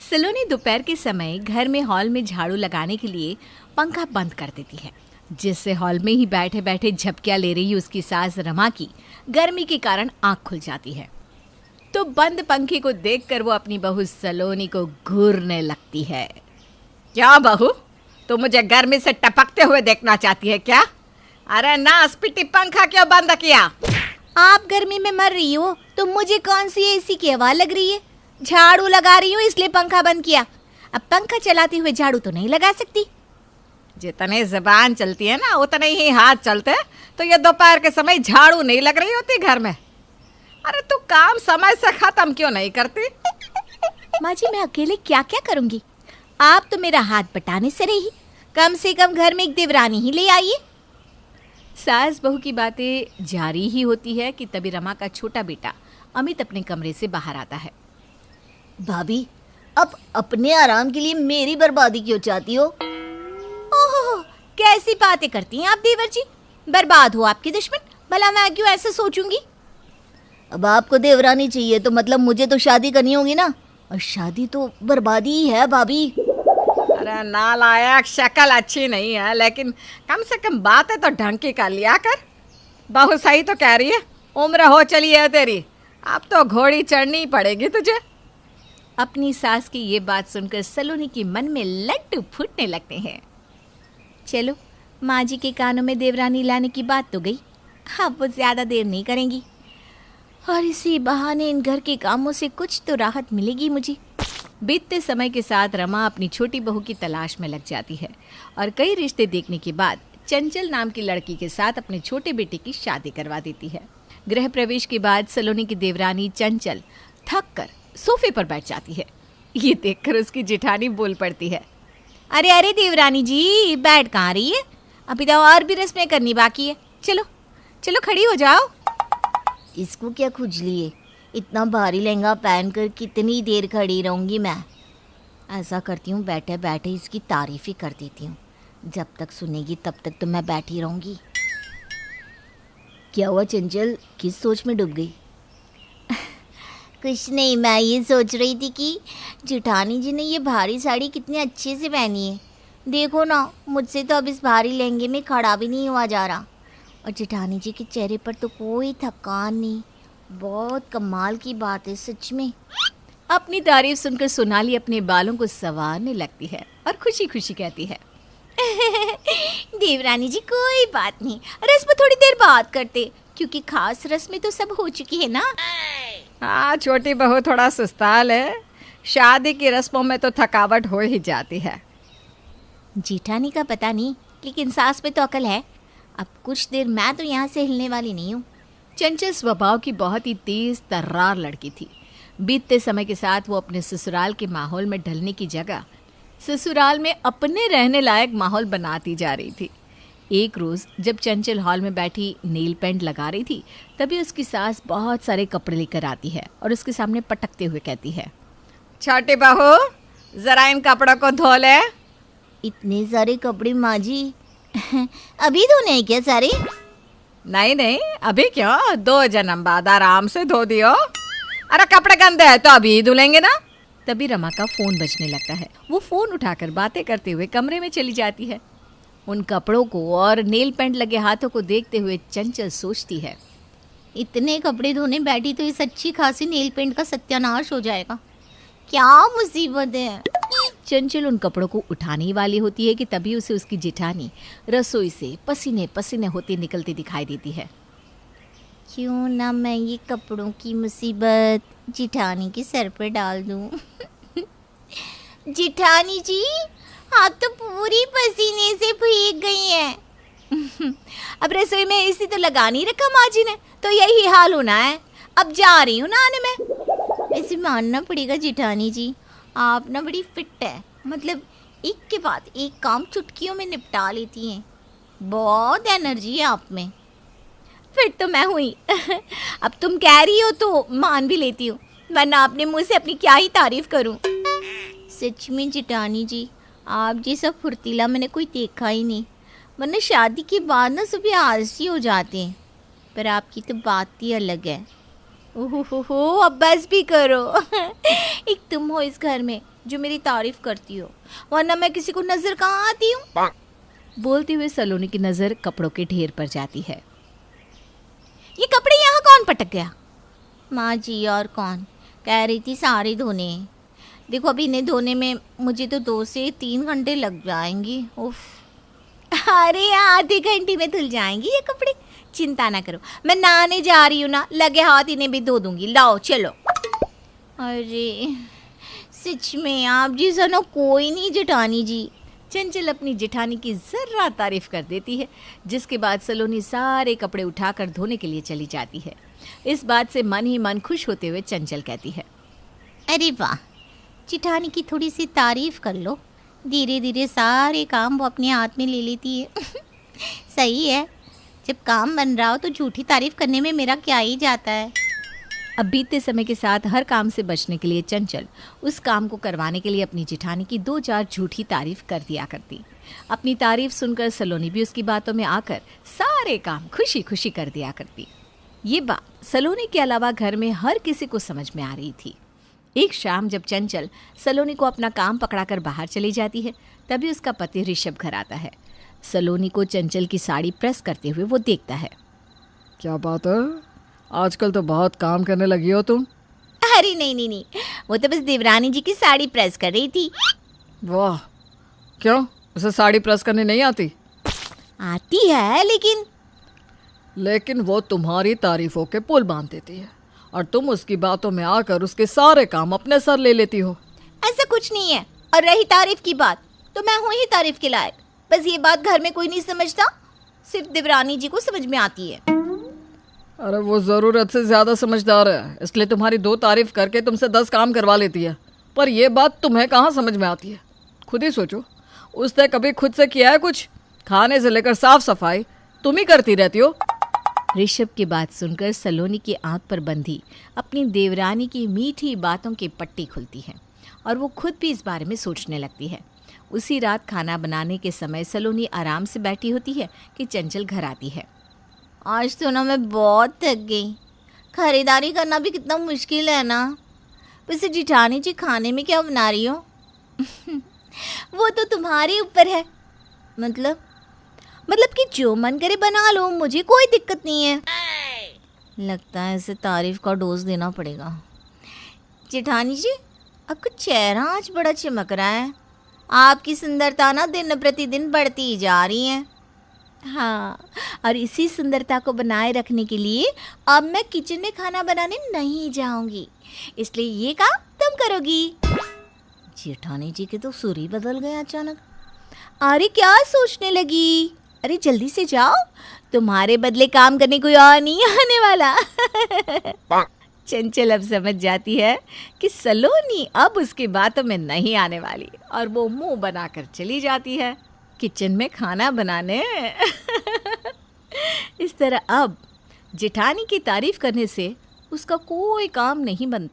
सलोनी दोपहर के समय घर में हॉल में झाड़ू लगाने के लिए पंखा बंद कर देती है, जिससे हॉल में ही बैठे बैठे झपकियां ले रही उसकी सास रमा की गर्मी के कारण आंख खुल जाती है। तो बंद पंखे को देखकर वो अपनी बहू सलोनी को घूरने लगती है। क्या बहू, तो मुझे गर्मी से टपकते हुए देखना चाहती है क्या? अरे नास पिटी, पंखा क्यों बंद किया? आप गर्मी में मर रही हो तो मुझे कौन सी एसी की हवा लग रही है? झाड़ू लगा रही हूँ इसलिए पंखा बंद किया। अब पंखा चलाते हुए झाड़ू तो नहीं लगा सकती। जितने ज़बान चलती है ना उतने ही हाथ चलते। तो ये दोपहर के समय झाड़ू नहीं लग रही होती घर में? अरे तू काम समय से खत्म क्यों नहीं करती? माँ जी, मैं अकेले क्या क्या करूँगी? आप तो मेरा हाथ बटाने से रही, कम से कम घर में एक देवरानी ही ले आइए। सास बहू की बातें जारी ही होती है कि तभी रमा का छोटा बेटा अमित अपने कमरे से बाहर आता है। भाभी, अब अपने आराम के लिए मेरी बर्बादी क्यों चाहती हो? ओहो, कैसी बातें करती हैं आप देवर जी? बर्बाद हो आपके दुश्मन, भला मैं क्यों ऐसे सोचूंगी? अब आपको देवरानी चाहिए तो मतलब मुझे तो शादी करनी होगी ना, और शादी तो बर्बादी ही है भाभी। अरे नालायक, शक्ल अच्छी नहीं है लेकिन कम से कम बातें तो ढंग की कर लिया कर। बहू सही तो कह रही है, उम्र हो चली है तेरी, अब तो घोड़ी चढ़नी पड़ेगी तुझे। अपनी सास की ये बात सुनकर सलोनी के मन में लड्डू फूटने लगते हैं। चलो, माँ जी के कानों में देवरानी लाने की बात तो गई, अब वो ज्यादा देर नहीं करेंगी और इसी बहाने इन घर के कामों से कुछ तो राहत मिलेगी मुझे। बीतते समय के साथ रमा अपनी छोटी बहू की तलाश में लग जाती है और कई रिश्ते देखने के बाद चंचल नाम की लड़की के साथ अपने छोटे बेटे की शादी करवा देती है। गृह प्रवेश के बाद सलोनी की देवरानी चंचल थक कर सोफे पर बैठ जाती है। ये देखकर उसकी जेठानी बोल पड़ती है। अरे अरे देवरानी जी, बैठ कहाँ रही है? अभी तो और भी रस्में करनी बाकी है। चलो चलो, खड़ी हो जाओ। इसको क्या खुजली है? इतना भारी लहंगा पहनकर कितनी देर खड़ी रहूंगी मैं? ऐसा करती हूँ, बैठे बैठे इसकी तारीफ ही कर देती हूँ। जब तक सुनेगी तब तक तो मैं बैठी रहूंगी। क्या हुआ चंचल, किस सोच में डूब गई? कुछ नहीं, मैं ये सोच रही थी कि जेठानी जी ने ये भारी साड़ी कितनी अच्छे से पहनी है। देखो ना, मुझसे तो अब इस भारी लहंगे में खड़ा भी नहीं हुआ जा रहा, और जेठानी जी के चेहरे पर तो कोई थकान नहीं। बहुत कमाल की बात है सच में। अपनी तारीफ सुनकर सोनाली अपने बालों को संवारने लगती है और खुशी खुशी कहती है। देवरानी जी, कोई बात नहीं, रस्म थोड़ी देर बाद करते, क्योंकि खास रस्में तो सब हो चुकी है ना। हाँ, छोटी बहू थोड़ा सुस्ताल है, शादी की रस्मों में तो थकावट हो ही जाती है। जेठानी का पता नहीं, लेकिन सास पे तो अकल है। अब कुछ देर मैं तो यहाँ से हिलने वाली नहीं हूँ। चंचल स्वभाव की बहुत ही तेज तर्रार लड़की थी। बीतते समय के साथ वो अपने ससुराल के माहौल में ढलने की जगह ससुराल में अपने रहने लायक माहौल बनाती जा रही थी। एक रोज़ जब चंचल हॉल में बैठी नेल पेंट लगा रही थी, तभी उसकी सास बहुत सारे कपड़े लेकर आती है और उसके सामने पटकते हुए कहती है। छोटी बहू, जरा इन कपड़ों को धो ले। इतने सारे कपड़े माँ जी? अभी धोने हैं क्या सारे? नहीं नहीं, अभी क्यों, 2 जन्म बाद आराम से धो दियो। अरे कपड़े गंदे हैं तो अभी धुलेंगे ना। तभी रमा का फोन बजने लगता है। वो फोन उठाकर बातें करते हुए कमरे में चली जाती है। उन कपड़ों को और नेल पेंट लगे हाथों को देखते हुए चंचल सोचती है, इतने कपड़े धोने बैठी तो इस अच्छी खासी नेल पेंट का सत्यानाश हो जाएगा। क्या मुसीबत है। चंचल उन कपड़ों को उठाने ही वाली होती है कि तभी उसे उसकी जेठानी रसोई से पसीने पसीने होते निकलती दिखाई देती है। क्यों ना मैं ये कपड़ों की मुसीबत जेठानी के सर पर डाल दूं। जेठानी जी, आप तो पूरी पसीने से भीग गई हैं। अब रसोई में एसी तो लगा नहीं रखा माँ जी ने, तो यही हाल होना है। अब जा रही हूँ नहाने में। ऐसे मानना पड़ेगा जेठानी जी, आप ना बड़ी फिट है, मतलब एक के बाद एक काम चुटकियों में निपटा लेती हैं। बहुत एनर्जी है आप में। फिट तो मैं हुई। अब तुम कह रही हो तो मान भी लेती हूँ, वरना अपने मुंह से अपनी क्या ही तारीफ करूँ। सच में जेठानी जी, आप जैसा फुर्तीला मैंने कोई देखा ही नहीं, वरना शादी के बाद ना सभी आलसी हो जाते हैं। पर आपकी तो बात ही अलग है। ओहो, अब बस भी करो। एक तुम हो इस घर में जो मेरी तारीफ करती हो, वरना मैं किसी को नजर कहाँ आती हूँ। बोलते हुए सलोनी की नजर कपड़ों के ढेर पर जाती है। ये कपड़े यहाँ कौन पटक गया? माँ जी, और कौन? कह रही थी सारे धोने। देखो अभी इन्हें धोने में मुझे तो 2 से 3 घंटे लग जाएंगी। उफ। अरे आधे घंटे में धुल जाएंगी ये कपड़े, चिंता ना करो। मैं नहाने जा रही हूँ ना, लगे हाथ इन्हें भी धो दूंगी। लाओ चलो। अरे सच में आप जैसा ना कोई नहीं जेठानी जी। चंचल अपनी जेठानी की जर्रा तारीफ कर देती है, जिसके बाद सलोनी सारे कपड़े उठाकर धोने के लिए चली जाती है। इस बात से मन ही मन खुश होते हुए चंचल कहती है, अरे वाह, जेठानी की थोड़ी सी तारीफ कर लो, धीरे धीरे सारे काम वो अपने हाथ में ले लेती है। सही है, जब काम बन रहा हो तो झूठी तारीफ करने में मेरा क्या ही जाता है। अब बीतते समय के साथ हर काम से बचने के लिए चंचल उस काम को करवाने के लिए अपनी जेठानी की 2-4 झूठी तारीफ कर दिया करती। अपनी तारीफ सुनकर सलोनी भी उसकी बातों में आकर सारे काम खुशी खुशी कर दिया करती। ये बात सलोनी के अलावा घर में हर किसी को समझ में आ रही थी। एक शाम जब चंचल सलोनी को अपना काम पकड़ाकर बाहर चली जाती है, तभी उसका पति ऋषभ घर आता है। सलोनी को चंचल की साड़ी प्रेस करते हुए वो देखता है। क्या बात है, आजकल तो बहुत काम करने लगी हो तुम। अरे नहीं, वो तो बस देवरानी जी की साड़ी प्रेस कर रही थी। वाह, क्यों उसे साड़ी प्रेस करनी नहीं आती? आती है, लेकिन वो तुम्हारी तारीफों के पुल बांध देती है और तुम उसकी बातों में आकर उसके सारे काम अपने सर ले लेती हो। ऐसा कुछ नहीं है। और रही तारीफ की बात, तो मैं हूँ ही तारीफ के लायक। बस ये बात घर में कोई नहीं समझता, सिर्फ देवरानी जी को समझ में आती है। अरे वो ज़रूरत से ज़्यादा समझदार है, इसलिए तुम्हारी 2 तारीफ करके तुमसे 10 काम करवा लेती है। पर ये बात तुम्हें कहाँ समझ में आती है? खुद ही सोचो, उसने कभी खुद से किया है कुछ? खाने से लेकर साफ सफाई तुम ही करती रहती हो। ऋषभ की बात सुनकर सलोनी की आंख पर बंधी अपनी देवरानी की मीठी बातों की पट्टी खुलती है और वो खुद भी इस बारे में सोचने लगती है। उसी रात खाना बनाने के समय सलोनी आराम से बैठी होती है कि चंचल घर आती है। आज तो ना मैं बहुत थक गई। खरीदारी करना भी कितना मुश्किल है ना। वैसे जेठानी जी खाने में क्या बना रही हो? वो तो तुम्हारे ऊपर है। मतलब कि जो मन करे बना लो, मुझे कोई दिक्कत नहीं है। लगता है इसे तारीफ का डोज देना पड़ेगा। जेठानी जी, आपका चेहरा आज बड़ा चमक रहा है। आपकी सुंदरता ना दिन प्रतिदिन बढ़ती ही जा रही है। हाँ, और इसी सुंदरता को बनाए रखने के लिए अब मैं किचन में खाना बनाने नहीं जाऊंगी, इसलिए ये काम तुम करोगी। जेठानी जी के तो सुर ही बदल गए अचानक। अरे क्या सोचने लगी? अरे जल्दी से जाओ, तुम्हारे बदले काम करने कोई और नहीं आने वाला। चंचल अब समझ जाती है कि सलोनी अब उसकी बातों में नहीं आने वाली और वो मुंह बनाकर चली जाती है किचन में खाना बनाने। इस तरह अब जेठानी की तारीफ करने से उसका कोई काम नहीं बनता।